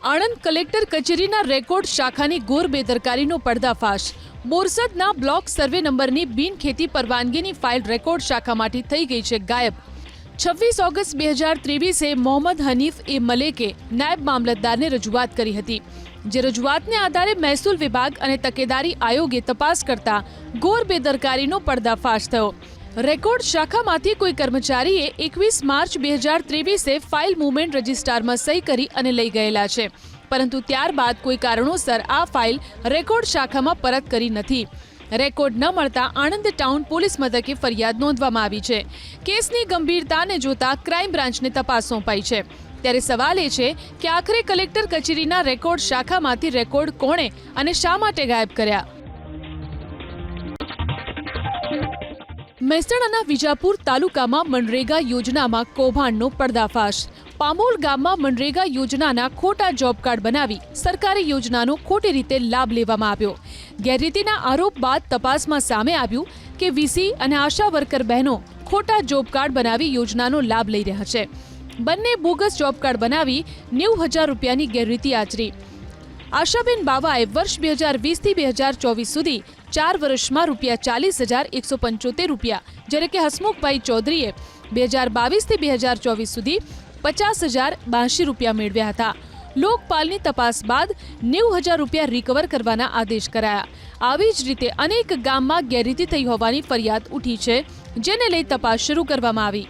Anand collector કચેરીના record શાખાની ઘોર બેદરકારીનો પર્દાફાશ। બોરસદના બ્લોક સર્વે નંબરની બિનખેતી પરવાનગીની ફાઇલ રેકોર્ડ શાખામાંથી થઈ ગઈ છે ગાયબ। 26 ઓગસ્ટ 2023 મોહમ્મદ હનીફ એ મલેકે નાયબ મામલતદારને રજૂઆત કરી હતી, જે રજૂઆતને આધારે મહેસૂલ વિભાગ અને તકેદારી આયોગે તપાસ કરતા ઘોર બેદરકારીનો પર્દાફાશ થયો। રેકોર્ડ શાખામાંથી કોઈ કર્મચારીએ 21 માર્ચ 2023 ફાઇલ મૂવમેન્ટ રજિસ્ટરમાં સહી કરી અને લઈ ગયેલા છે, પરંતુ ત્યારબાદ કોઈ કારણોસર આ ફાઇલ રેકોર્ડ શાખામાં પરત કરી નથી। રેકોર્ડ ન મળતા આણંદ ટાઉન પોલીસ મથકે ફરિયાદ નોંધવામાં આવી છે। કેસની ગંભીરતાને જોતા ક્રાઇમ બ્રાન્ચને તપાસ સોંપાઈ છે। ત્યારે સવાલ એ છે કે આખરે કલેક્ટર કચેરીના રેકોર્ડ શાખામાંથી રેકોર્ડ કોણે અને શા માટે ગાયબ કર્યા? મહેસાણાના વિજાપુર તાલુકામાં મનરેગા યોજનામાં કૌભાંડનો પર્દાફાશ। પામોલ ગામમાં મનરેગા યોજનાના ખોટા જોબ કાર્ડ બનાવી સરકારી યોજનાનો ખોટી રીતે લાભ લેવામાં આવ્યો। ગેરરીતિના આરોપ બાદ તપાસમાં સામે આવ્યું કે વીસી અને આશા વર્કર બહેનો ખોટા જોબ કાર્ડ બનાવી યોજનાનો લાભ લઈ રહ્યા છે। બંને બોગસ જોબ કાર્ડ બનાવી 90,000 રૂપિયાની ગેરરીતિ આચરી। આશાબેન બાવાએ વર્ષ 2020 થી 2024 સુધી 4 વર્ષમાં ₹40,175 રૂપિયા, જ્યારે કે હસમુખભાઈ ચૌધરીએ 2022 થી 2024 સુધી 50,082 રૂપિયા મેળવ્યા હતા। લોકપાલની તપાસ બાદ 90,000 રૂપિયા રિકવર કરવાના આદેશ કરાયા। આવી જ રીતે અનેક ગામમાં ગેરરીતિ થઈ હોવાની ફરિયાદ ઉઠી છે, જેને લઈ તપાસ શરૂ કરવામાં આવી।